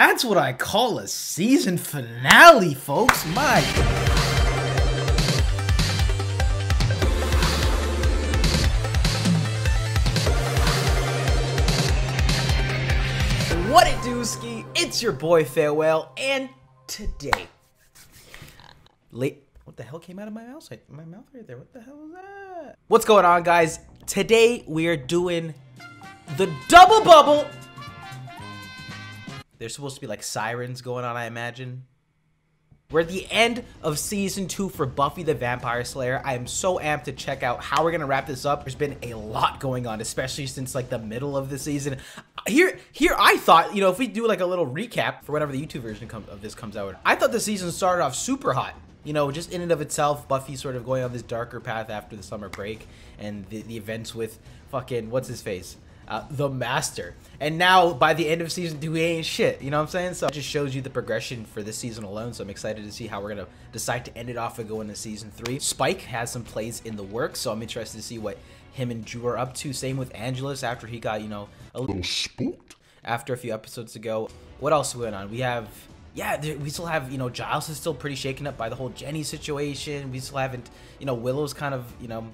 That's what I call a season finale, folks. My what it do, Ski? It's your boy Farewell, and today, what the hell came out of my mouth? My mouth right there. What the hell was that? What's going on, guys? Today we are doing the double bubble. There's supposed to be like sirens going on, I imagine. We're at the end of season 2 for Buffy the Vampire Slayer. I am so amped to check out how we're gonna wrap this up. There's been a lot going on, especially since like the middle of the season. Here I thought, you know, if we do like a little recap for whenever the YouTube version of this comes out, I thought the season started off super hot. You know, just in and of itself, Buffy sort of going on this darker path after the summer break and the events with fucking, what's his face? The Master. And now, by the end of season 2, he ain't shit. You know what I'm saying? So it just shows you the progression for this season alone. So I'm excited to see how we're going to decide to end it off and go into season 3. Spike has some plays in the works, so I'm interested to see what him and Drew are up to. Same with Angelus after he got, you know, a little spooked after a few episodes ago. What else went on? We have... yeah, we still have, you know, Giles is still pretty shaken up by the whole Jenny situation. We still haven't, you know, Willow's kind of, you know,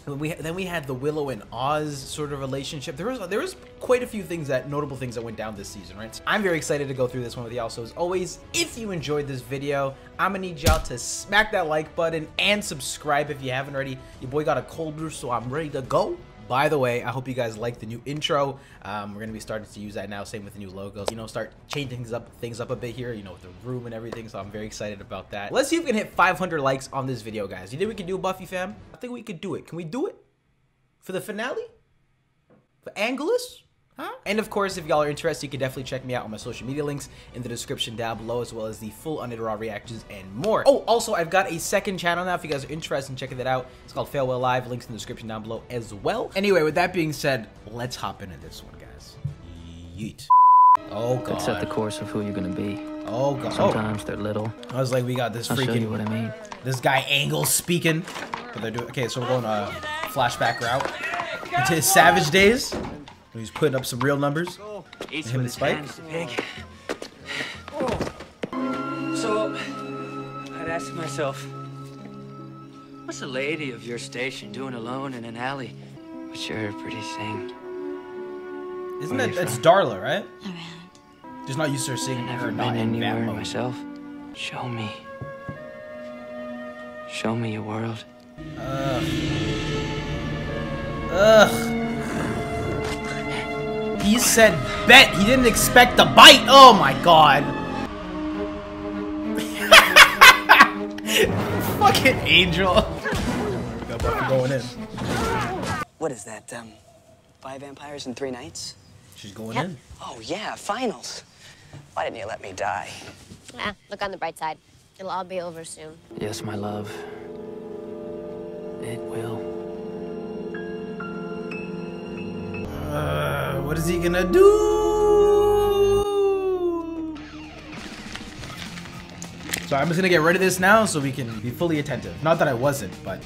then we had the Willow and Oz sort of relationship. There was quite a few things notable things that went down this season, right? So I'm very excited to go through this one with y'all. So as always, if you enjoyed this video, I'm gonna need y'all to smack that like button and subscribe if you haven't already. Your boy got a cold brew, so I'm ready to go. By the way, I hope you guys like the new intro. We're gonna be starting to use that now. Same with the new logos. You know, start changing things up a bit here. You know, with the room and everything. So I'm very excited about that. Let's see if we can hit 500 likes on this video, guys. You think we can do it, Buffy fam? I think we could do it. Can we do it for the finale? For Angelus? Huh? And of course, if y'all are interested, you can definitely check me out on my social media links in the description down below, as well as the full Unedited Raw reactions and more. Oh, also, I've got a second channel now if you guys are interested in checking that out. It's called Farewell Live. Links in the description down below as well. Anyway, with that being said, let's hop into this one, guys. Yeet. Oh, God. Could set the course of who you're gonna be. Oh, God. Sometimes they're little. I was like, we got this I'll show you freaking... what I mean. This guy Angle speaking. But they're doing... okay, so we're going flashback route into his savage days. He's putting up some real numbers. Him and Spike. So, I'd ask myself, what's a lady of your station doing alone in an alley? But you're a pretty thing. Isn't that's Darla, right? Around. Just not used to her seeing Never her been not in anywhere that mode. myself. Show me. Show me your world. Ugh. He said bet. He didn't expect the bite. Oh my God. Fucking Angel. Got Buffy going in. What is that, 5 vampires in 3 nights? She's going in. Oh, yeah, finals. Why didn't you let me die? Ah, look on the bright side. It'll all be over soon. Yes, my love. It will. What is he gonna do? So I'm just gonna get rid of this now so we can be fully attentive. Not that I wasn't, but...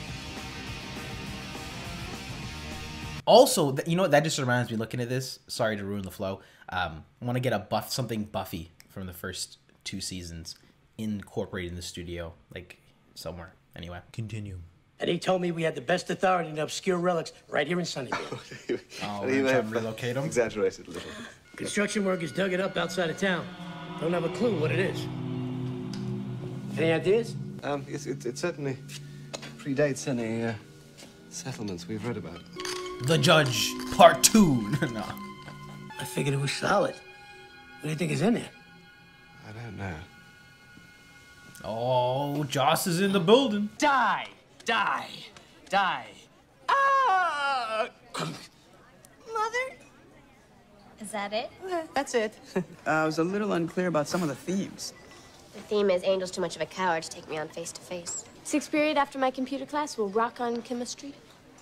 also, you know what? That just reminds me, looking at this, sorry to ruin the flow. I want to get something Buffy from the first 2 seasons incorporated in the studio, like somewhere. Anyway, continue. And he told me we had the best authority in obscure relics right here in Sunnyvale. Oh, we're trying to relocate them? Exaggerated a little. Construction workers dug it up outside of town. Don't have a clue what it is. Any ideas? It certainly predates any settlements we've read about. The Judge, Part 2. No. I figured it was solid. What do you think is in there? I don't know. Oh, Joss is in the building. Die! Die! Die! Ah! Mother? Is that it? That's it. I was a little unclear about some of the themes. The theme is Angel's too much of a coward to take me on face to face. 6th period after my computer class, we'll rock on chemistry.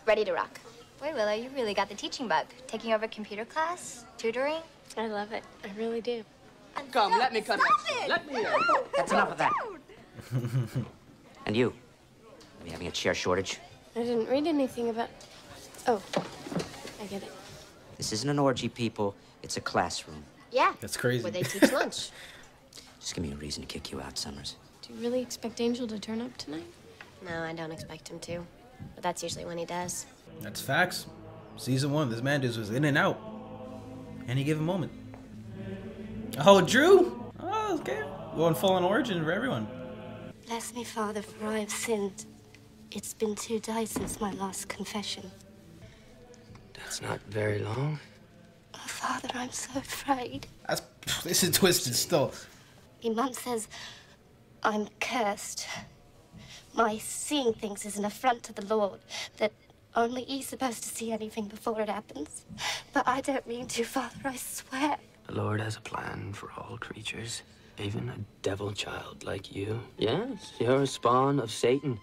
Ready to rock. Boy, Willow, you really got the teaching bug. Taking over computer class, tutoring. I love it. I really do. Come, let me cut it. Let me. That's enough of that. And you? Are we having a chair shortage? I didn't read anything about... Oh, I get it. This isn't an orgy, people. It's a classroom. Yeah. That's crazy. Where they teach lunch. Just give me a reason to kick you out, Summers. Do you really expect Angel to turn up tonight? No, I don't expect him to. But that's usually when he does. That's facts. Season 1, this man just was in and out. Any given moment. Oh, Drew! Oh, okay. Going full on origin for everyone. Bless me, Father, for I have sinned. It's been 2 days since my last confession. That's not very long. Oh, Father, I'm so afraid. This is twisted still. Your mum says I'm cursed. My seeing things is an affront to the Lord, that only He's supposed to see anything before it happens. But I don't mean to, Father, I swear. The Lord has a plan for all creatures, even a devil child like you. Yes, you're a spawn of Satan.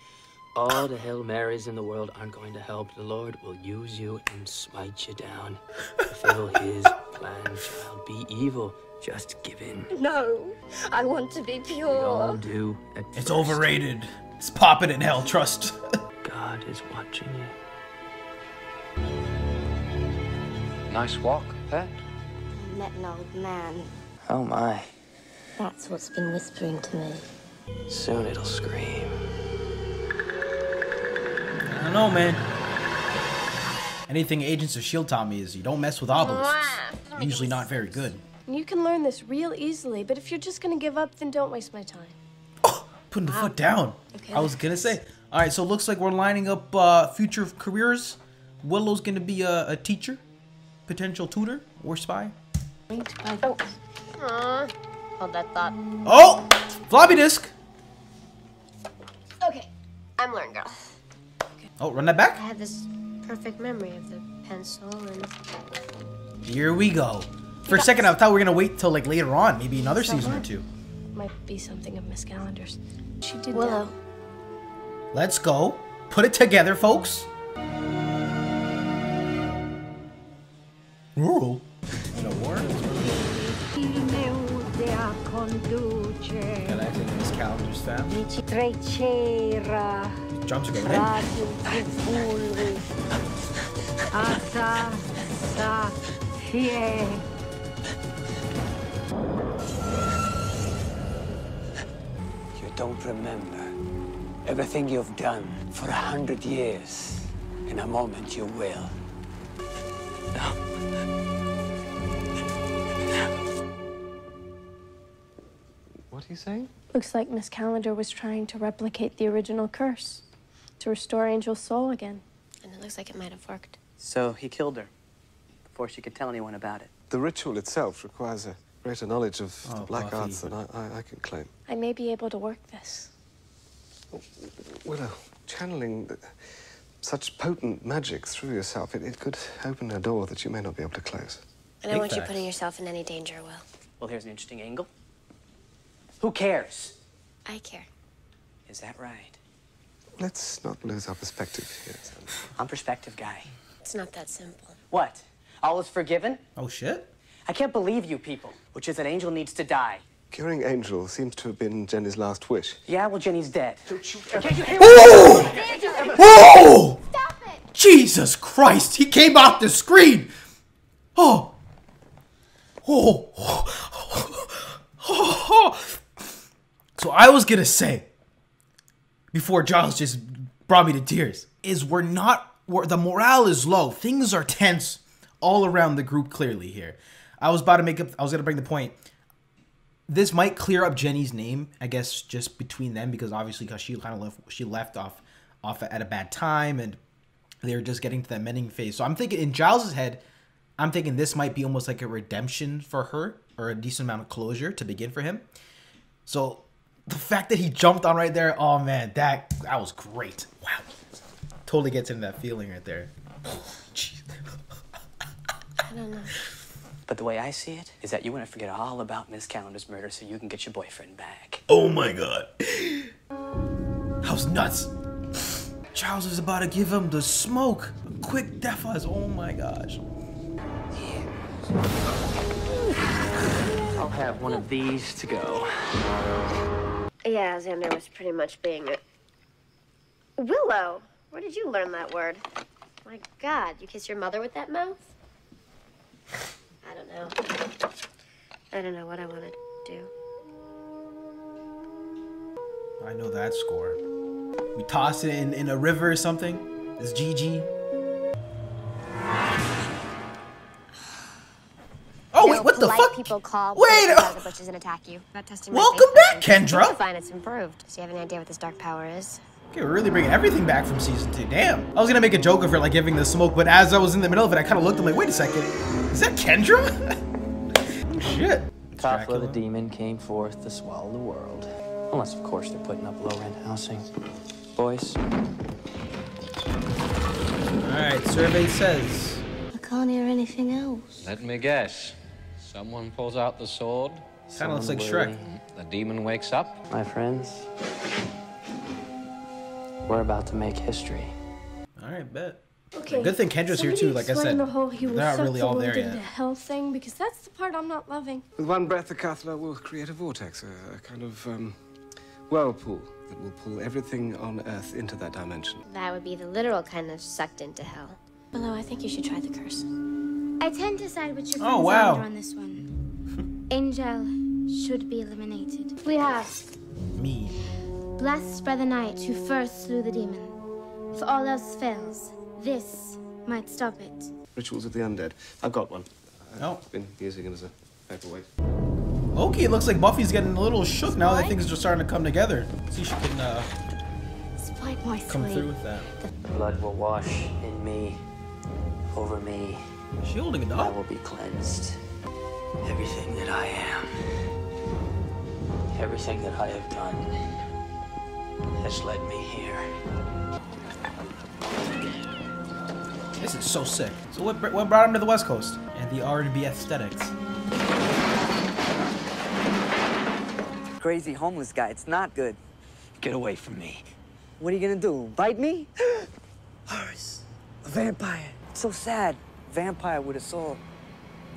All the Hail Marys in the world aren't going to help. The Lord will use you and smite you down. Fulfill His plan, child. Be evil. Just give in. No, I want to be pure. We all do. It's overrated. It's popping in hell, trust. God is watching you. Nice walk, Pat. I met an old man. Oh my. That's what's been whispering to me. Soon it'll scream. I don't know, man. Anything Agents of S.H.I.E.L.D. taught me is you don't mess with obelisks. Usually not very good. You can learn this real easily, but if you're just gonna give up, then don't waste my time. Putting the foot down. Okay, I was gonna say. All right, so it looks like we're lining up future careers. Willow's gonna be a teacher, potential tutor, or spy. Oh. Hold that thought. Oh, floppy disk. Okay, I'm learned, girl. Oh, run that back. I have this perfect memory of the pencil and... Here we go. For a second, I thought we were gonna wait till like later on, maybe another season or two. Might be something of Miss Calendar's. She did Willow. Let's go. Put it together, folks. Ooh. In a war? Gotta act like Miss Calendar's family. Drums are going in. You don't remember everything you've done for 100 years. In a moment, you will. What are you saying? Looks like Miss Calendar was trying to replicate the original curse. To restore Angel's soul again. And it looks like it might have worked. So he killed her before she could tell anyone about it. The ritual itself requires a greater knowledge of the black Buffy. arts than I can claim. I may be able to work this. Willow, channeling such potent magic through yourself, it could open a door that you may not be able to close. I don't want you putting yourself in any danger, Will. Well, here's an interesting angle. Who cares? I care. Is that right? Let's not lose our perspective here, son. I'm perspective guy. It's not that simple. What? All is forgiven? Oh shit. I can't believe you people, which is that Angel needs to die. Curing Angel seems to have been Jenny's last wish. Yeah, well, Jenny's dead. Can't you hear Oh! Oh! Stop it! Jesus Christ! He came off the screen! Oh! Oh! So I was gonna say, before Giles just brought me to tears, is the morale is low. Things are tense all around the group clearly here. I was gonna bring the point. This might clear up Jenny's name, I guess, just between them, because obviously she left off at a bad time and they're just getting to that mending phase. So I'm thinking in Giles' head, I'm thinking this might be almost like a redemption for her, or a decent amount of closure to begin for him. So the fact that he jumped on right there, oh man, that was great. Wow. Totally gets into that feeling right there. Jeez. I don't know. But the way I see it is that you want to forget all about Miss Calendar's murder so you can get your boyfriend back. Oh my god. That was nuts. Charles is about to give him the smoke. A quick death eyes. Oh my gosh. I'll have one of these to go. Yeah, Xander was pretty much being a... Willow! Where did you learn that word? My God, you kiss your mother with that mouth? I don't know. I don't know what I want to do. I know that score. We toss it in a river or something. It's GG. Oh wait, what the fuck? People call wait! out of the bushes and attack you. Not testing my Welcome back, Kendra. Fine, it's improved. So you have any idea what this dark power is? Okay, we're really bringing everything back from season 2. Damn. I was gonna make a joke of her like giving the smoke, but as I was in the middle of it, I kind of looked. I'm like, wait a second, is that Kendra? Oh shit. Kafla the demon came forth to swallow the world. Unless, of course, they're putting up low-rent housing. Boys. Alright, survey says. I can't hear anything else. Let me guess. Someone pulls out the sword. Kinda looks like Shrek. The demon wakes up. My friends, we're about to make history. Alright, bet. Okay. Good thing Kendra's here too, like I said. The whole They're not really all there into yet. hell thing, because that's the part I'm not loving. With one breath, the Cathla will create a vortex, a kind of whirlpool that will pull everything on Earth into that dimension. That would be the literal kind of sucked into hell. Willow, I think you should try the curse. I tend to side with your Oh, friends wow. on this one. Angel should be eliminated. We have Me. blessed by the knight who first slew the demon. If all else fails, this might stop it. Rituals of the undead. I've got one. Oh. I've been using it as a paperweight. Okay, it looks like Buffy's getting a little shook now that things are starting to come together. See if she can Spike my come sleeve. through with that. Blood will wash in me, over me. Is she holding a I dog? will be cleansed. Everything that I am, everything that I have done, has led me here. This is so sick. So what brought him to the West Coast? And the R&B aesthetics. Crazy homeless guy. It's not good. Get away from me. What are you gonna do? Bite me? Horus, a vampire. It's so sad. Vampire with a sword.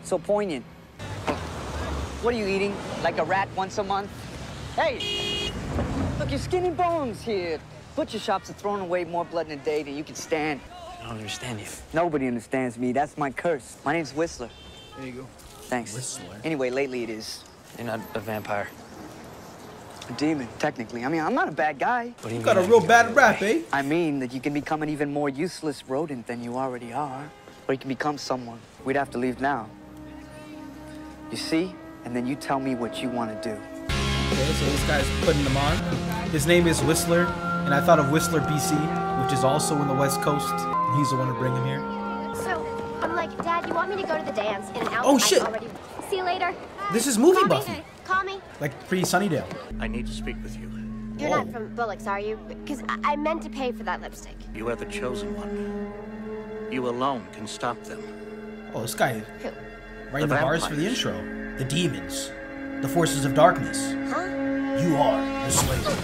So poignant. What are you eating? Like a rat once a month? Hey! Look, you're skin and bones here. Butcher shops are throwing away more blood in a day than you can stand. I don't understand you. Nobody understands me. That's my curse. My name's Whistler. There you go. Thanks. Whistler. Anyway, lately it is. You're not a vampire. A demon, technically. I mean, I'm not a bad guy. What do you Got a mean? real bad rap, eh? I mean that you can become an even more useless rodent than you already are. Or you can become someone. We'd have to leave now. You see? And then you tell me what you want to do. Okay, so this guy's putting them on. His name is Whistler, and I thought of Whistler, BC, which is also in the West Coast. He's the one to bring him here. So, I'm like, Dad, you want me to go to the dance in an hour? Oh, shit. See you later. This is movie Call me. Buffy. Call me. Like pretty Sunnydale. I need to speak with you. You're not from Bullock's, are you? Because I meant to pay for that lipstick. You are the chosen one. You alone can stop them. Oh, this guy Who? writing the bars for the intro. The demons. The forces of darkness. Huh? You are the slayer.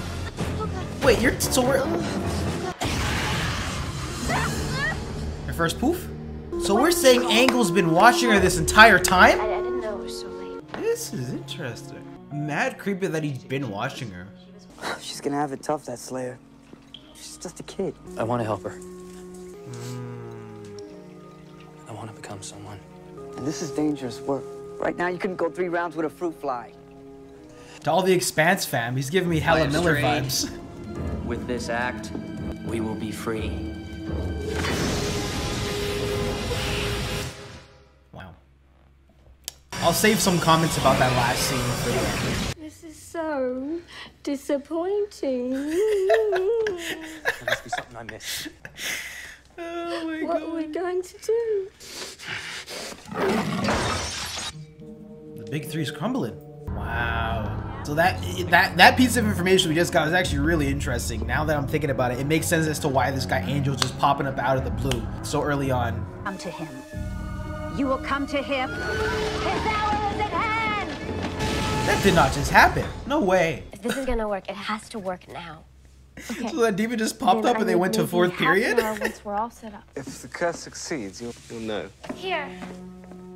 Wait, you're so we're your first poof? So we're saying Angle's been watching her this entire time? I didn't know it was so late. This is interesting. Mad creepy that he's been watching her. She's gonna have it tough, that Slayer. She's just a kid. I want to help her. I want to become someone. And this is dangerous work. Right now, you couldn't go 3 rounds with a fruit fly. To all the Expanse fam, he's giving me Helen Miller vibes. With this act, we will be free. Wow. I'll save some comments about that last scene for you. This is so disappointing. There must be something I missed. Oh my What are we going to do? The big three's crumbling. Wow. So that piece of information we just got is actually really interesting. Now that I'm thinking about it, it makes sense as to why this guy Angel's just popping up out of the blue so early on. Come to him. You will come to him. His hour is at hand. That did not just happen. No way. If this is gonna work, it has to work now. Okay. So that demon just popped Then up I and they need went to maybe fourth half period? an hour once we're all set up. If the curse succeeds, you'll know. Here,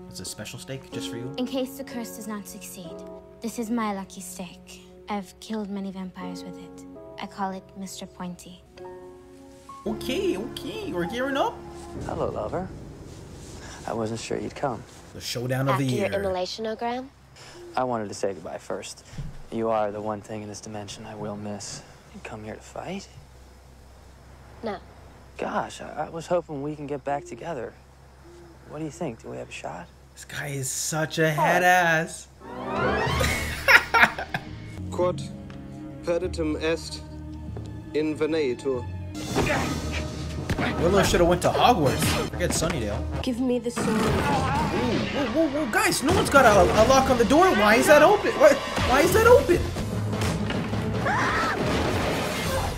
It's a special steak just for you. in case the curse does not succeed. This is my lucky steak. I've killed many vampires with it. I call it Mr. Pointy. Okay, we're gearing up. Hello, lover. I wasn't sure you'd come. The showdown of After the your year. immolationogram? I wanted to say goodbye first. You are the one thing in this dimension I will miss. You come here to fight? No. Gosh, I was hoping we can get back together. What do you think? Do we have a shot? This guy is such a head ass. Quod perditum est invenetur. Willow should have went to Hogwarts. Forget Sunnydale. Give me the sword. Whoa, guys! No one's got a lock on the door. Why is that open? Why is that open?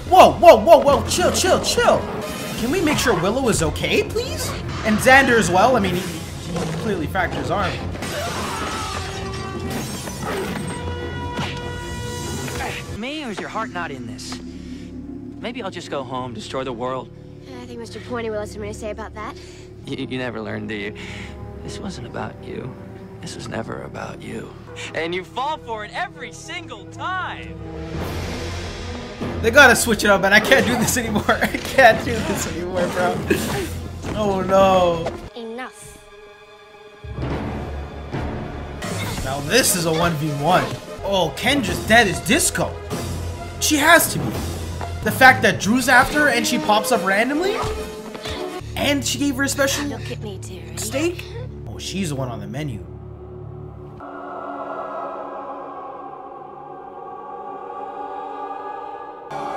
Whoa! Chill. Can we make sure Willow is okay, please? And Xander as well. I mean, he clearly fractured his arm. Me, or is your heart not in this? Maybe I'll just go home, destroy the world. I think Mr. Pointy will have something to say about that. You never learn, do you? This wasn't about you. This was never about you. And you fall for it every single time. They gotta switch it up, man. I can't do this anymore. I can't do this anymore, bro. Oh no. Enough. Now this is a 1v1. Oh, Kendra's dead as disco. She has to be. The fact that Drew's after her and she pops up randomly? And she gave her a special steak? Oh, she's the one on the menu.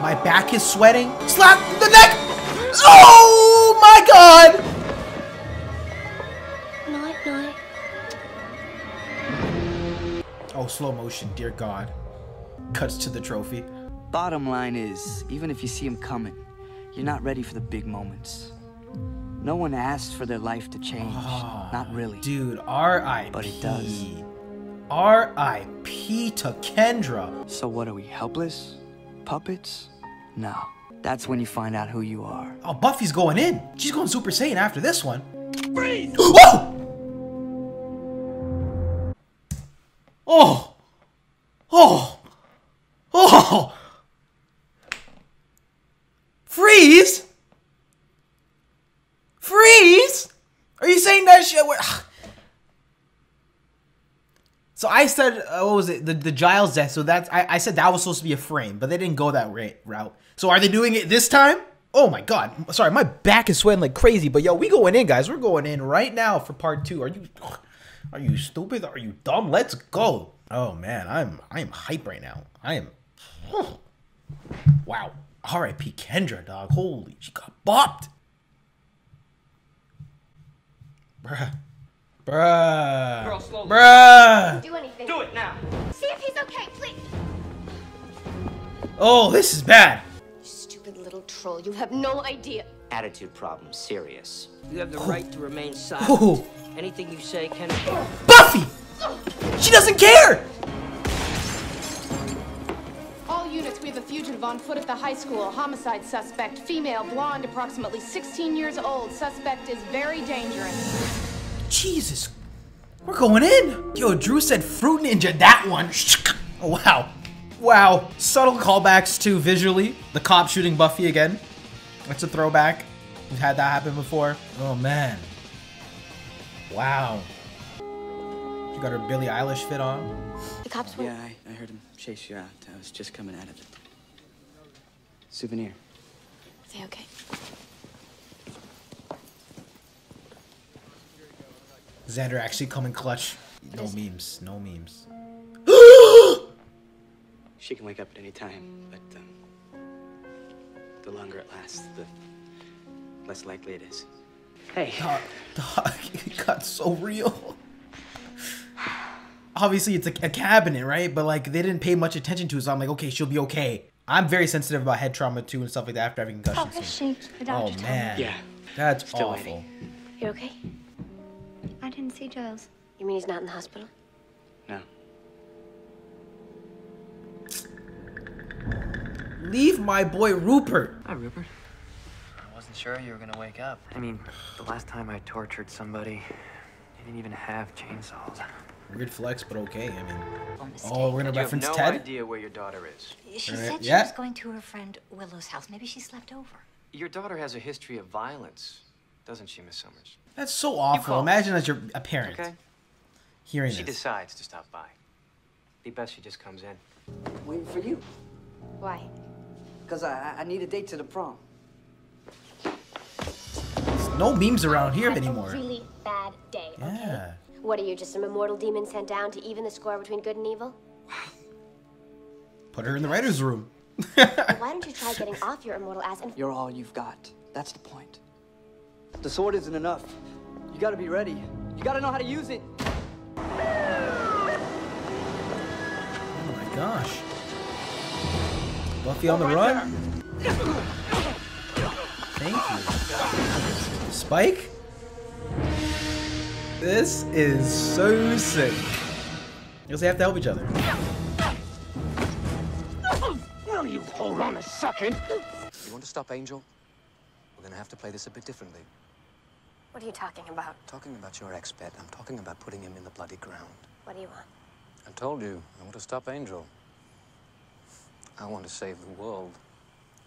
My back is sweating. Slap the neck! Oh my god! Night. Oh, slow motion, dear god. Cuts to the trophy. Bottom line is, even if you see him coming, you're not ready for the big moments. No one asks for their life to change. Not really. Dude, R.I.P. But it does. R.I.P. to Kendra. So what are we, helpless? Puppets? No. That's when you find out who you are. Oh, Buffy's going in. She's going Super Saiyan after this one. Freeze! Whoa! Oh! Freeze? Are you saying that shit? So I said, what was it? The Giles death. So that's I said that was supposed to be a frame, but they didn't go that route. So are they doing it this time? Oh my god. Sorry, my back is sweating like crazy. But yo, we going in, guys. We're going in right now for part 2. Are you stupid? Are you dumb? Let's go. Oh man, I am hype right now. Wow. R.I.P. Kendra, dog. Holy, she got bopped. Bruh. Girl, slowly. Bruh. Do anything. Do it now. See if he's okay, please. Oh, this is bad. You stupid little troll. You have no idea. Attitude problem, serious. You have the right to remain silent. Oh. Anything you say can... Buffy! She doesn't care! All units, we have a fugitive on foot at the high school. Homicide suspect, female, blonde, approximately 16 years old. Suspect is very dangerous. Jesus. We're going in. Yo, Drew said Fruit Ninja, that one. Oh, wow. Wow. Subtle callbacks to visually. The cop shooting Buffy again. That's a throwback. We've had that happen before. Oh, man. Wow. She got her Billie Eilish fit on. The cops were... Yeah, I heard him chase you out. I was just coming out of it. Souvenir. Is he okay? Xander actually coming clutch. No memes. No memes. She can wake up at any time, but the longer it lasts, the less likely it is. Hey. Dog, it got so real. Obviously, it's a cabinet, right? But, like, they didn't pay much attention to it, so I'm like, okay, she'll be okay. I'm very sensitive about head trauma, too, and stuff like that after having concussions. Oh, is she? The doctor told me. Man. Yeah. That's Still awful. waiting. You okay? I didn't see Giles. You mean he's not in the hospital? No. Leave my boy Rupert. Hi, Rupert. I wasn't sure you were gonna wake up. I mean, the last time I tortured somebody, they didn't even have chainsaws. Weird flex, but okay. I mean, mistake. oh, we're gonna You have reference no Ted. idea where your daughter is. She Right. said she Yeah. was going to her friend Willow's house. Maybe she slept over. Your daughter has a history of violence, doesn't she, Miss Summers? That's so awful. Imagine as you're a parent hearing She this. decides to stop by. Be best she just comes in. Waiting for you. Why? Because I need a date to the prom. There's no memes around here Had anymore. A really bad day. Okay? Yeah. What are you, just some immortal demon sent down to even the score between good and evil? Put her in the writer's room. Well, why don't you try getting off your immortal ass and... You're all you've got. That's the point. The sword isn't enough. You gotta be ready. You gotta know how to use it. Oh my gosh. Buffy on the run? Thank you. Spike? This is so sick. Because they have to help each other. Will you hold on a second? You want to stop Angel? We're gonna have to play this a bit differently. What are you talking about? Talking about your ex-pet, I'm talking about putting him in the bloody ground. What do you want? I told you, I want to stop Angel. I want to save the world.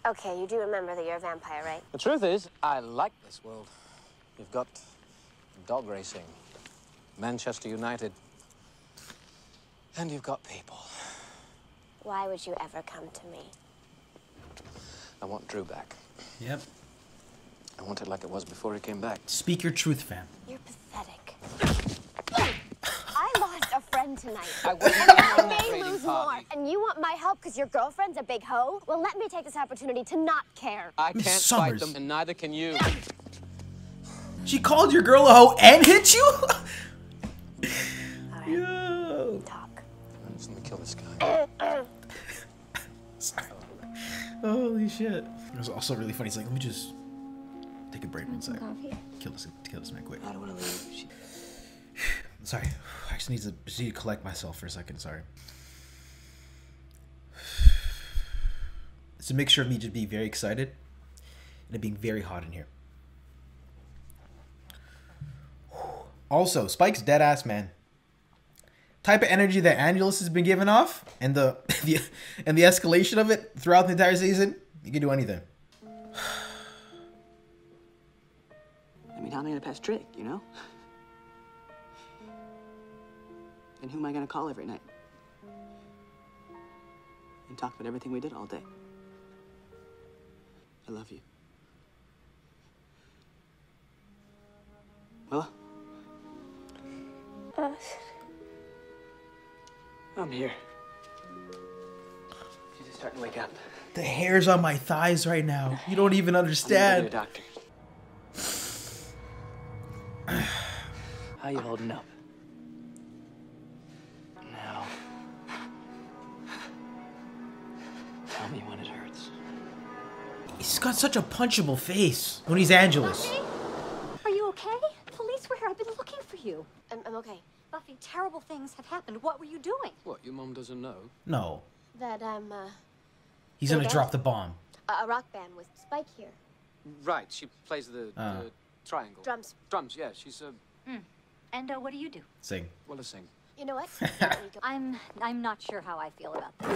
Okay, you do remember that you're a vampire, right? The truth is, I like this world. You've got dog racing, Manchester United, and you've got people. Why would you ever come to me? I want Drew back. Yep. I want it like it was before he came back. Speak your truth, fam. You're pathetic. I lost a friend tonight. I wasn't And on I that may rating lose party. more. And you want my help because your girlfriend's a big hoe? Well, let me take this opportunity to not care. I Miss can't Summers. fight them, and neither can you. She called your girl a hoe and hit you? Yo. Talk. Let me kill this guy. Sorry. Holy shit. It was also really funny. He's like, let me just take a break one sec. Kill this man quick. I don't want to leave. Sorry. I just need to collect myself for a second. Sorry. It's a mixture of me just being very excited and it being very hot in here. Also, Spike's dead ass, man. Type of energy that Angelus has been giving off and the escalation of it throughout the entire season, you can do anything. I mean, how am I gonna pass Drake, you know? And who am I gonna call every night? And talk about everything we did all day. I love you. Well, I'm here. She's just starting to wake up. The hairs on my thighs right now. You don't even I'm gonna go to the understand. doctor. How you holding up? Now, tell me when it hurts. He's got such a punchable face when he's Angelus. Are you okay? Police were here. I've been looking for you. I'm okay. Buffy, terrible things have happened. What were you doing? What, your mom doesn't know? No. That I'm, He's Hey, gonna Dad. drop the bomb. a rock band with Spike here. Right, she plays the triangle. Drums. Drums, yeah, she's And what do you do? Sing. well, a sing. You know what? I'm not sure how I feel about that.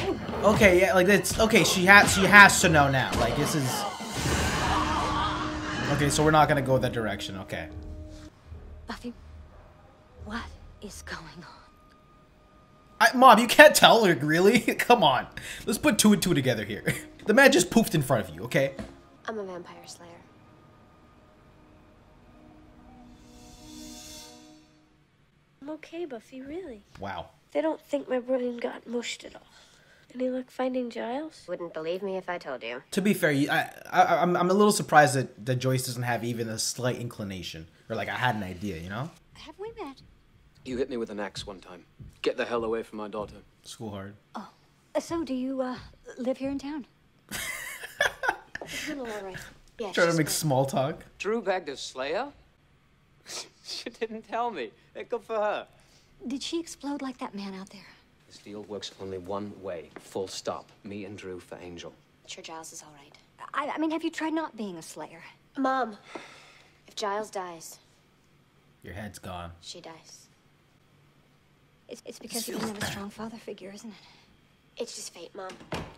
Fucking. Okay, yeah, like it's okay. She has to know now. Like this is. Okay, so we're not gonna go that direction. Okay. Buffy, what is going on? Mom, you can't tell her, really? Come on. Let's put two and two together here. The man just poofed in front of you, okay? I'm a vampire slayer. I'm okay, Buffy, really. Wow. They don't think my brain got mushed at all. Any luck finding Giles? Wouldn't believe me if I told you. To be fair, I'm a little surprised that Joyce doesn't have even a slight inclination. Or like, I had an idea, you know? Have we met? You hit me with an axe one time. Get the hell away from my daughter. School hard. Oh, so do you live here in town? It's all right. Yeah, Trying to she's make good. small talk. Drew bagged a Slayer? She didn't tell me. Good for her. Did she explode like that man out there? This deal works only one way. Full stop. Me and Drew for Angel. Sure, Giles is all right. I mean, have you tried not being a slayer? Mom, if Giles dies, Your head's gone. she dies. It's because you didn't have a strong father figure, isn't it? It's just fate, Mom.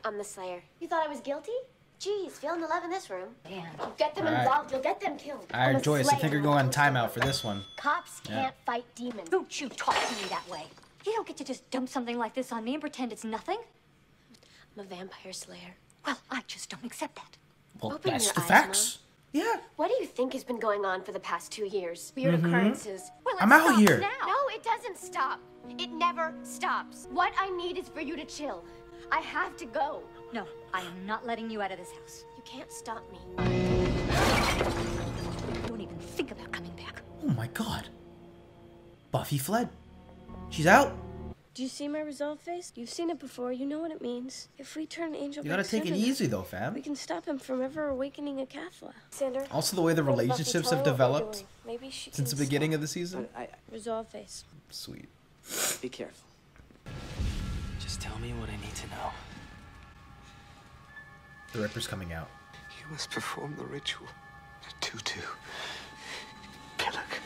I'm the slayer. You thought I was guilty? Geez, feeling the love in this room. Yeah. You get them involved, you'll get them killed. All right, Joyce, I think we're going on timeout for this one. Cops can't fight demons. Don't you talk to me that way. You don't get to just dump something like this on me and pretend it's nothing. I'm a vampire slayer. Well, I just don't accept that. Well, Open that's your the eyes, facts. Mom. Yeah. What do you think has been going on for the past 2 years? Weird occurrences. Well, I'm out here. Now. No, it doesn't stop. It never stops. What I need is for you to chill. I have to go. No, I am not letting you out of this house. You can't stop me. Don't even think about coming back. Oh my god. Buffy fled. She's out. Do you see my resolve face? You've seen it before. You know what it means. If we turn Angel You gotta back take it soon easy enough, though, fam. we can stop him from ever awakening a Catholic. Sander. Also, the way the what about relationships Buffy? have Tell her what we're developed doing. Maybe she since can the beginning stop. of the season. Resolve face. Sweet. Be careful. Just tell me what I need to know. The Ripper's coming out. You must perform the ritual. Tutu. Pillock.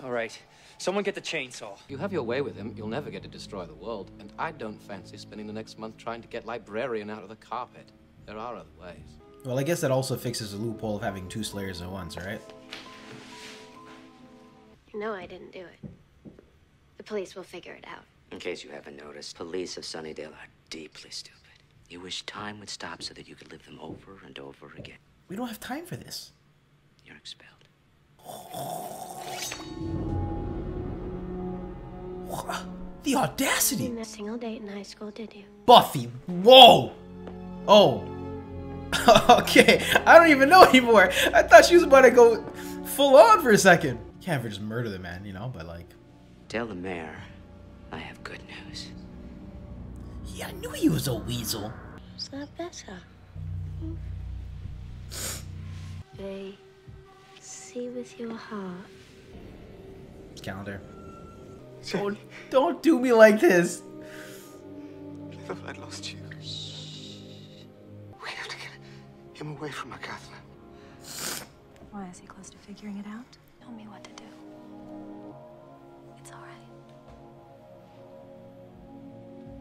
All right. Someone get the chainsaw. You have your way with him, you'll never get to destroy the world. And I don't fancy spending the next month trying to get Librarian out of the carpet. There are other ways. Well, I guess that also fixes the loophole of having 2 Slayers at once, right? No, I didn't do it. The police will figure it out. In case you haven't noticed, police of Sunnydale are deeply stupid. You wish time would stop so that you could live them over and over again. We don't have time for this. You're expelled. The audacity! You didn't have a single date in high school, did you? Buffy! Whoa! Oh. Okay, I don't even know anymore. I thought she was about to go full on for a second. Can't ever just murder the man, you know, but like... Tell the mayor I have good news. Yeah, I knew he was a weasel. Is that better? They see with your heart. Calendar. Don't do me like this. Liv, I'd lost you. We have to get him away from Agatha. Why, is he close to figuring it out? Tell me what to do. It's all right.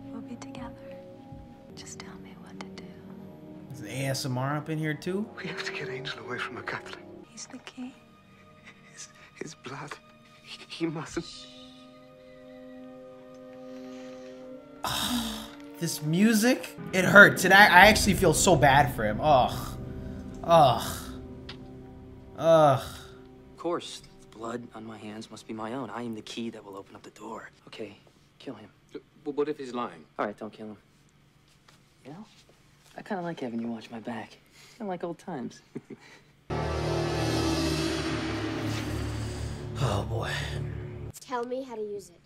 We'll be together. Just tell me what to do. Is an ASMR up in here too? We have to get Angel away from Agatha. He's the key. His blood. He mustn't. This music, it hurts, and I actually feel so bad for him. Ugh. Ugh. Ugh. Of course, the blood on my hands must be my own. I am the key that will open up the door. Okay, kill him. But what if he's lying? All right, don't kill him. You know, I kind of like having you watch my back. I like old times. Oh boy. Tell me how to use it.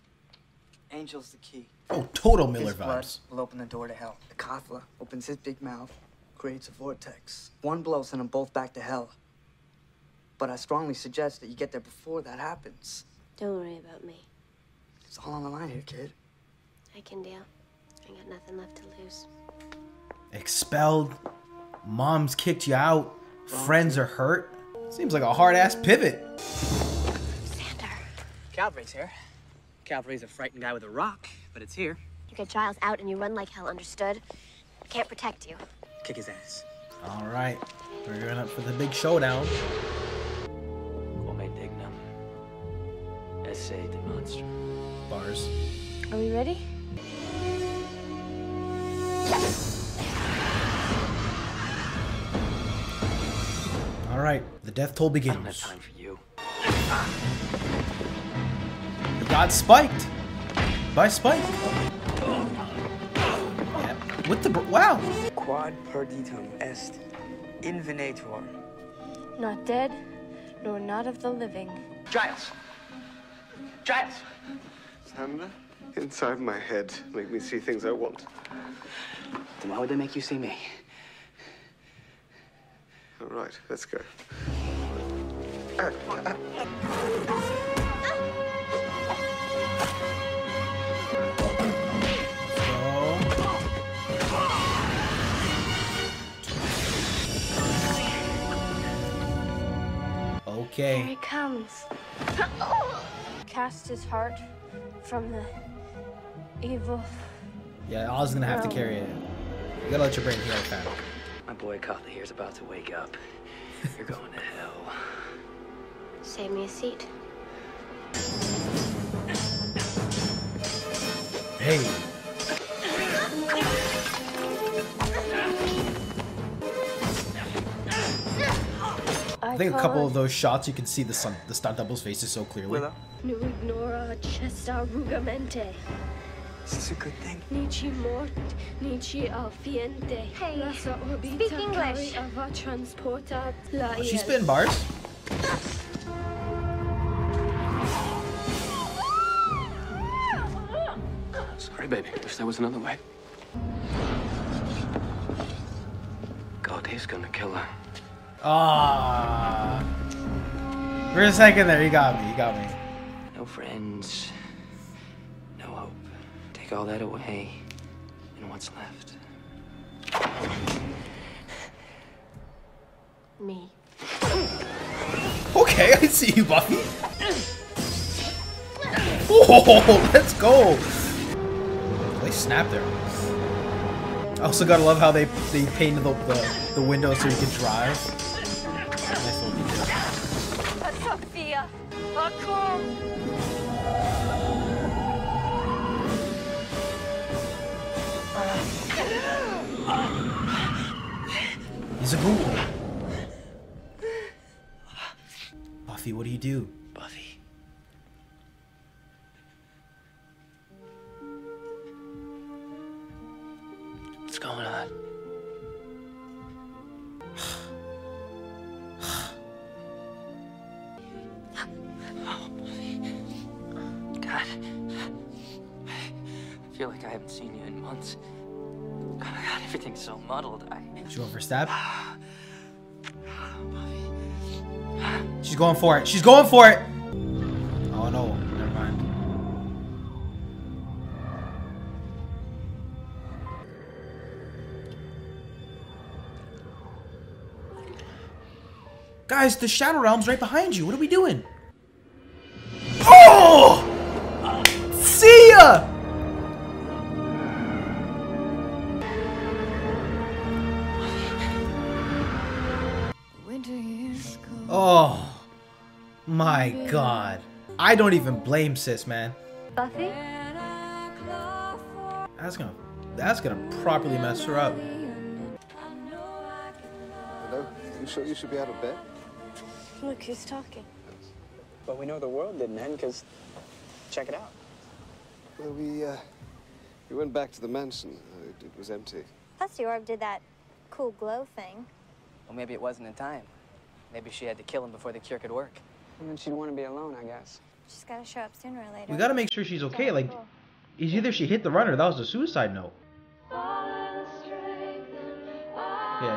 Angel's the key. Oh, total Miller His blood vibes. will open the door to hell. The Kafla opens his big mouth, creates a vortex. One blow sends them both back to hell. But I strongly suggest that you get there before that happens. Don't worry about me. It's all on the line here, kid. I can deal. I got nothing left to lose. Expelled. Mom's kicked you out. Friends are hurt. Seems like a hard-ass pivot. Calvary's here. Calvary's a frightened guy with a rock, but it's here. You get Giles out and you run like hell, understood? I can't protect you. Kick his ass. All right. We're going up for the big showdown. Come dignum. Esse demonstrum. Bars. Are we ready? All right. The death toll begins. I don't have time for you. He got spiked by Spike. Yeah. With the wow. Quad perditum est invenator. Not dead, nor not of the living. Giles! Giles! Sander, inside my head, make me see things I want. Then why would they make you see me? All right, let's go. Okay. Here he comes. Cast his heart from the evil. Yeah, Oz is gonna have to carry it. You gotta let your brain heal, fam. My boy Collie here's about to wake up. You're going to hell. Save me a seat. Hey. I think a couple of those shots you can see the stunt double's faces so clearly. No ignora chesta rugamente. Is this a good thing? Nici mort, nici alfiente. Hey, Lasa orbita speak English. cari ava transporta la Oh, she's spitting bars. Sorry, baby. Wish there was another way. God, he's gonna kill her. Ah. For a second there, you got me. You got me. No friends. No hope. Take all that away, and what's left? Me. Okay, I see you, Buffy. Oh, let's go. They snapped there. I also gotta love how they painted the window so you can drive. Nice little detail. Sophia, come. He's a ghoul. Buffy, what do you do? Buffy. What's going on? God. I feel like I haven't seen you in months. God, everything's so muddled. She going for a stab? She's going for it. She's going for it. Oh no, never mind. Guys, the Shadow Realm's right behind you. What are we doing? Oh! See ya! Oh my god. I don't even blame sis, man. Buffy? That's gonna properly mess her up. Hello? You sure you should be out of bed? Look who's talking. Well, we know the world didn't end because check it out. Well, we went back to the mansion. It was empty. Plus the orb did that cool glow thing. Well, maybe it wasn't in time. Maybe she had to kill him before the cure could work. And then she'd want to be alone, I guess. She's gotta show up sooner or later. We gotta make sure she's okay. Like, it's either she hit the run or that was a suicide note. Yeah,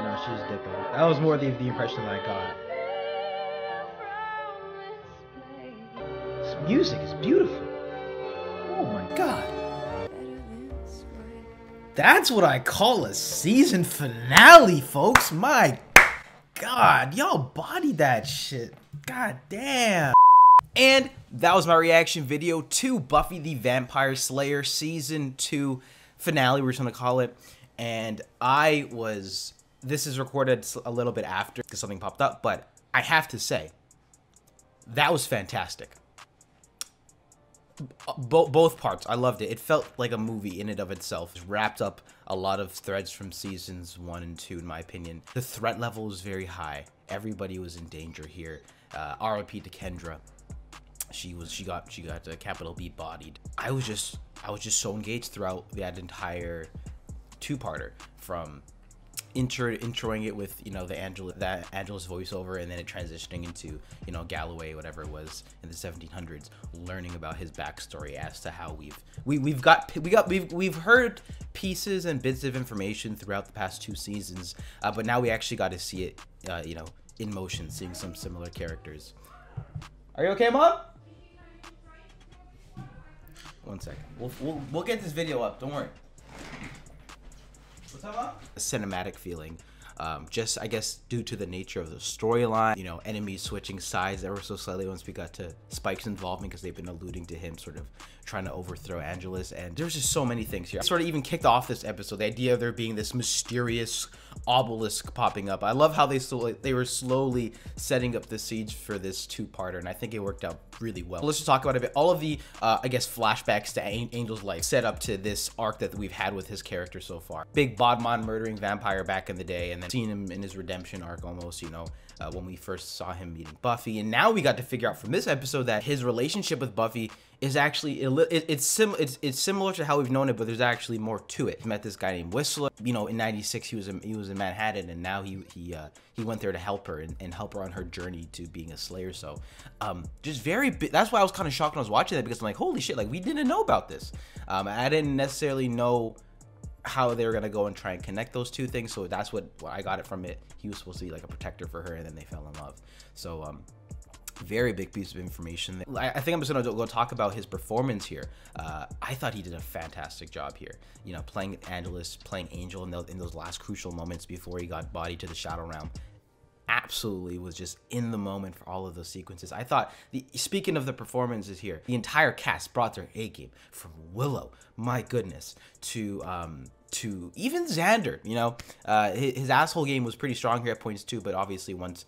no, she's dipping. That was more the impression that I got. This music is beautiful. Oh my god. That's what I call a season finale, folks. My god, y'all bodied that shit. God damn. And that was my reaction video to Buffy the Vampire Slayer Season 2 finale, we're just gonna call it. And this is recorded a little bit after because something popped up, but I have to say, that was fantastic. Both parts, I loved it. It felt like a movie in and of itself. It wrapped up a lot of threads from seasons 1 and 2, in my opinion. The threat level was very high. Everybody was in danger here. RIP to Kendra. She got a capital B bodied. I was just so engaged throughout that entire two-parter, from introing it with, you know, Angela's voiceover, and then it transitioning into, you know, Galloway, whatever it was, in the 1700s, learning about his backstory as to how we've heard pieces and bits of information throughout the past 2 seasons, but now we actually got to see it, you know, in motion, seeing some similar characters. Are you okay, Mom? One second. We'll get this video up. Don't worry. What's up, Mom? A cinematic feeling. just, I guess, due to the nature of the storyline, you know, enemies switching sides ever so slightly once we got to Spike's involvement, because they've been alluding to him sort of trying to overthrow Angelus, and there's just so many things here. I sort of even kicked off this episode, the idea of there being this mysterious obelisk popping up. I love how they were slowly setting up the siege for this two-parter, and I think it worked out really well. Let's just talk about a bit. All of the, I guess, flashbacks to Angel's life set up to this arc that we've had with his character so far. Big Bodmon murdering vampire back in the day, and then seeing him in his redemption arc almost, you know, when we first saw him meeting Buffy. And now we got to figure out from this episode that his relationship with Buffy is actually, it's similar to how we've known it, but there's actually more to it. He met this guy named Whistler. You know, in '96 he was in Manhattan, and now he went there to help her and help her on her journey to being a Slayer. So just very big. That's why I was kind of shocked when I was watching that, because I'm like, holy shit, like we didn't know about this. I didn't necessarily know how they were gonna go and try and connect those two things, so that's what I got it from it. He was supposed to be like a protector for her, and then they fell in love. So very big piece of information. I think I'm just gonna go talk about his performance here. I thought he did a fantastic job here, you know, playing Angelus, playing Angel in those last crucial moments before he got bodied to the Shadow Realm. Absolutely was just in the moment for all of those sequences. I thought, speaking of the performances here, the entire cast brought their A game, from Willow, my goodness, to even Xander. You know, his asshole game was pretty strong here at points too, but obviously once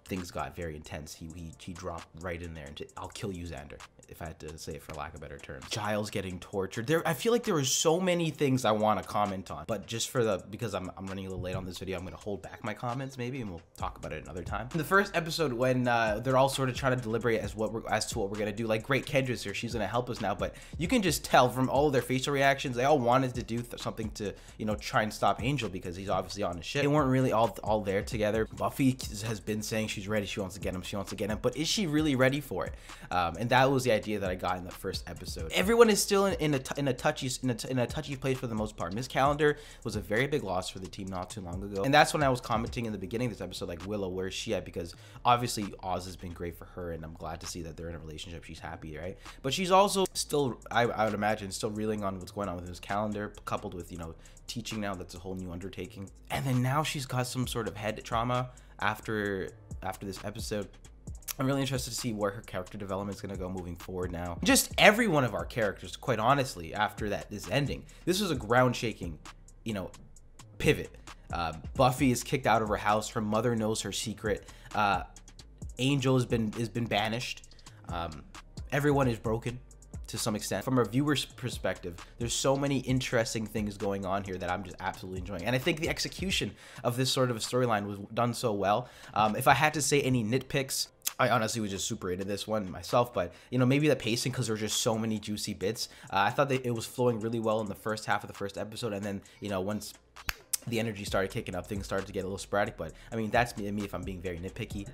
things got very intense, he dropped right in there and I'll kill you, Xander, if I had to say it for lack of better terms. Giles getting tortured. I feel like there were so many things I want to comment on, but just because I'm running a little late on this video, I'm going to hold back my comments maybe, and we'll talk about it another time. In the first episode, when they're all sort of trying to deliberate as to what we're going to do, like, great, Kendra's here, she's going to help us now, but you can just tell from all of their facial reactions, they all wanted to do something to, you know, try and stop Angel, because he's obviously on his ship. They weren't really all there together. Buffy has been saying she's ready, she wants to get him, but is she really ready for it? And that was the idea that I got in the first episode. Everyone is still in a touchy place for the most part. Miss Calendar was a very big loss for the team not too long ago, and that's when I was commenting in the beginning of this episode, like, Willow, where's she at? Because obviously Oz has been great for her, and I'm glad to see that they're in a relationship. She's happy, right? But she's also still, I would imagine, still reeling on what's going on with Miss Calendar, coupled with, you know, teaching now. That's a whole new undertaking, and then now she's got some sort of head trauma after this episode. I'm really interested to see where her character development is going to go moving forward now. Just every one of our characters, quite honestly, after this ending, this was a ground-shaking, you know, pivot. Buffy is kicked out of her house. Her mother knows her secret. Angel has been banished. Everyone is broken to some extent. From a viewer's perspective, there's so many interesting things going on here that I'm just absolutely enjoying. And I think the execution of this sort of a storyline was done so well. If I had to say any nitpicks, I honestly was just super into this one myself, but, you know, maybe the pacing, because there's just so many juicy bits. I thought that it was flowing really well in the first half of the first episode, and then, you know, once the energy started kicking up, things started to get a little sporadic. But I mean, that's me if I'm being very nitpicky.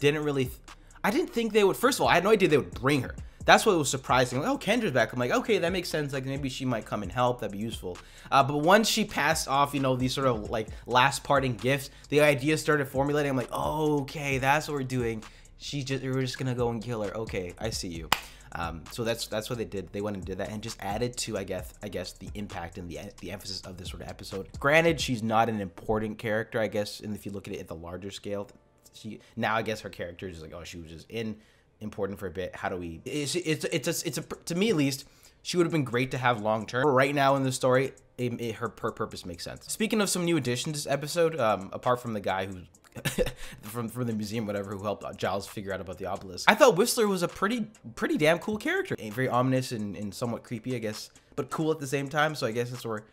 I didn't think they would. First of all, I had no idea they would bring her. That's what was surprising. Like, oh, Kendra's back. I'm like, okay, that makes sense. Like, maybe she might come and help. That'd be useful. But once she passed off, you know, these sort of like last parting gifts, the idea started formulating. I'm like, oh, okay, that's what we're doing. We're just gonna go and kill her. Okay, I see you. So that's what they did. They went and did that, and just added to, I guess the impact and the emphasis of this sort of episode. Granted, she's not an important character, I guess, and if you look at it at the larger scale, now I guess her character is like, oh, she was just important for a bit. How do we? To me at least, she would have been great to have long term. Right now in the story, her purpose makes sense. Speaking of some new additions this episode, apart from the guy who from the museum, whatever, who helped Giles figure out about the obelisk, I thought Whistler was a pretty damn cool character. Very ominous and somewhat creepy, I guess, but cool at the same time. So I guess that's where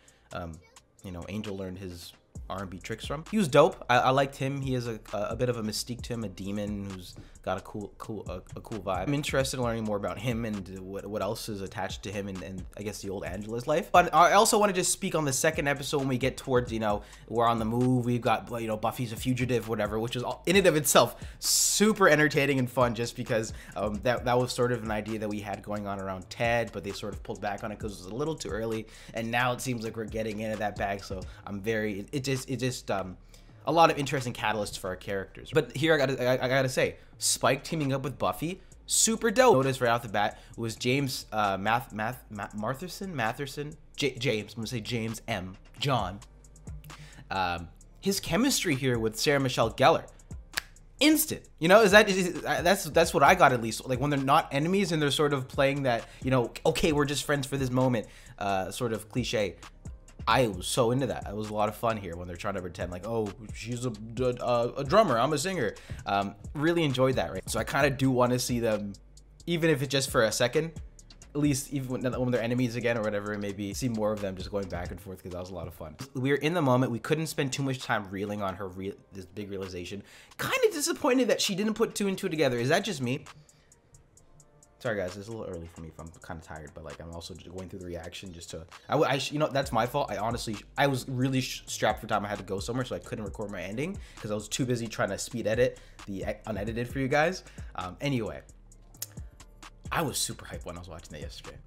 you know, Angel learned his R&B tricks from. He was dope. I liked him. He has a bit of a mystique to him, a demon who's got a cool vibe. I'm interested in learning more about him and what else is attached to him and I guess the old Angela's life. But I also want to just speak on the second episode when we get towards, you know, we're on the move. We've got, you know, Buffy's a fugitive, whatever, which is in and of itself super entertaining and fun, just because that was sort of an idea that we had going on around Ted, but they sort of pulled back on it because it was a little too early, and now it seems like we're getting into that bag. So I'm very, it just a lot of interesting catalysts for our characters. But here I gotta say, Spike teaming up with Buffy, super dope. Notice right off the bat was James Matherson. James, I'm gonna say James M. John. his chemistry here with Sarah Michelle Gellar. Instant, you know, that's what I got, at least. Like when they're not enemies and they're sort of playing that, you know, okay, we're just friends for this moment, sort of cliche. I was so into that. It was a lot of fun here when they're trying to pretend like, oh, she's a drummer, I'm a singer. Really enjoyed that, right? So I kind of do want to see them, even if it's just for a second, at least even when they're enemies again or whatever it may be, see more of them just going back and forth, because that was a lot of fun. We were in the moment. We couldn't spend too much time reeling on her this big realization. Kind of disappointed that she didn't put 2 and 2 together. Is that just me? Sorry guys, it's a little early for me if I'm kind of tired, but like I'm also just going through the reaction just to, you know, that's my fault. I was really strapped for time. I had to go somewhere, so I couldn't record my ending because I was too busy trying to speed edit the unedited for you guys. Anyway, I was super hyped when I was watching that yesterday.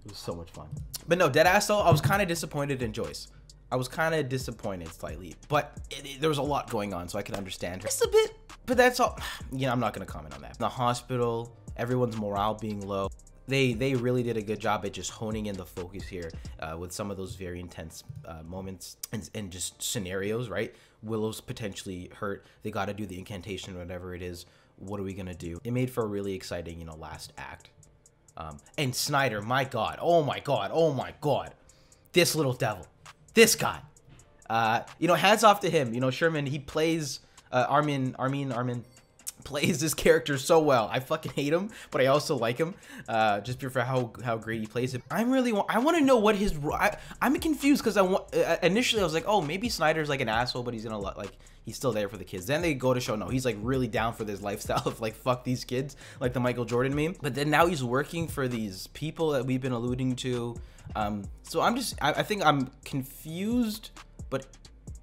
It was so much fun. But no, deadass though, I was kind of disappointed in Joyce. I was kind of disappointed slightly, but there was a lot going on, so I can understand her just a bit. But that's all. Yeah, I'm not gonna comment on that. The hospital, everyone's morale being low. They really did a good job at just honing in the focus here with some of those very intense moments and just scenarios, right? Willow's potentially hurt. They got to do the incantation, whatever it is. What are we gonna do? It made for a really exciting, you know, last act. And Snyder, my God, oh my God, this little devil, this guy. You know, hats off to him. You know, Sherman, he plays Armin plays this character so well. I fucking hate him, but I also like him just for how great he plays it. I want to know what his I'm confused because initially I was like, oh, maybe Snyder's like an asshole, but he's gonna like he's still there for the kids. Then they go to show no, he's like really down for this lifestyle of like fuck these kids, like the Michael Jordan meme. But then now he's working for these people that we've been alluding to. So I think I'm confused but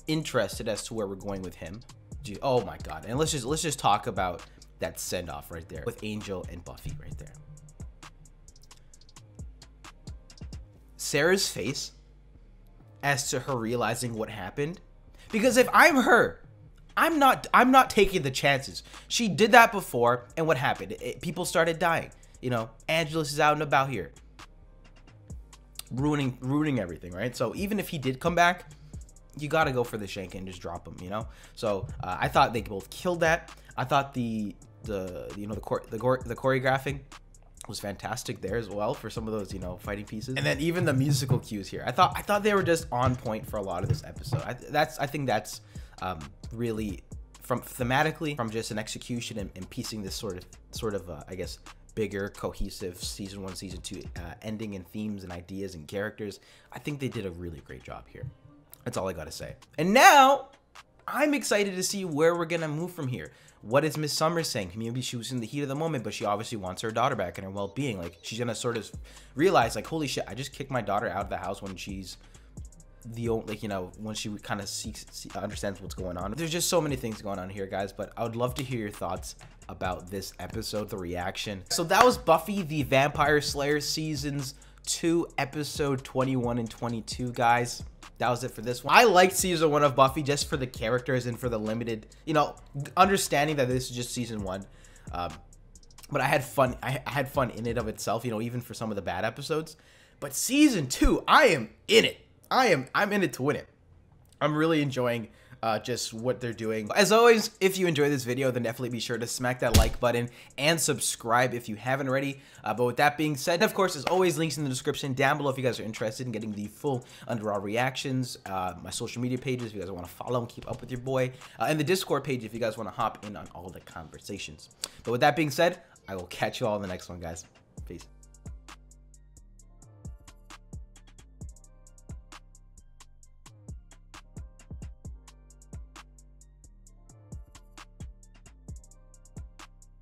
interested as to where we're going with him. Oh my God. And let's just talk about that send-off right there with Angel and Buffy right there. Sarah's face as to her realizing what happened, because if I'm her, I'm not taking the chances. She did that before, and what happened? People started dying. You know, Angelus is out and about here, ruining everything, right? So even if he did come back, you got to go for the shank and just drop him, you know? So I thought they both killed that. I thought the choreographing was fantastic there as well for some of those, you know, fighting pieces. And then even the musical cues here, I thought they were just on point for a lot of this episode. I think that's really from thematically, from just an execution and piecing this sort of I guess bigger cohesive season 1 season 2 ending and themes and ideas and characters. I think they did a really great job here. That's all I gotta say. And now I'm excited to see where we're gonna move from here. What is Miss Summers saying? Maybe she was in the heat of the moment, but she obviously wants her daughter back and her well-being. Like, she's gonna sort of realize, like, holy shit, I just kicked my daughter out of the house when she's the only, like, you know, when she kind of understands what's going on. There's just so many things going on here, guys, but I would love to hear your thoughts about this episode, the reaction. So that was Buffy the Vampire Slayer seasons 2, episode 21 and 22, guys. That was it for this one. I liked season 1 of Buffy just for the characters and for the limited, you know, understanding that this is just season 1. But I had fun. I had fun in it of itself, you know, even for some of the bad episodes. But season 2, I am in it. I'm in it to win it. I'm really enjoying just what they're doing. As always, if you enjoyed this video, then definitely be sure to smack that like button and subscribe if you haven't already. But with that being said, of course, as always, links in the description down below if you guys are interested in getting the full Under Our reactions, my social media pages if you guys want to follow and keep up with your boy, and the Discord page if you guys want to hop in on all the conversations. But with that being said, I will catch you all in the next one, guys. Peace.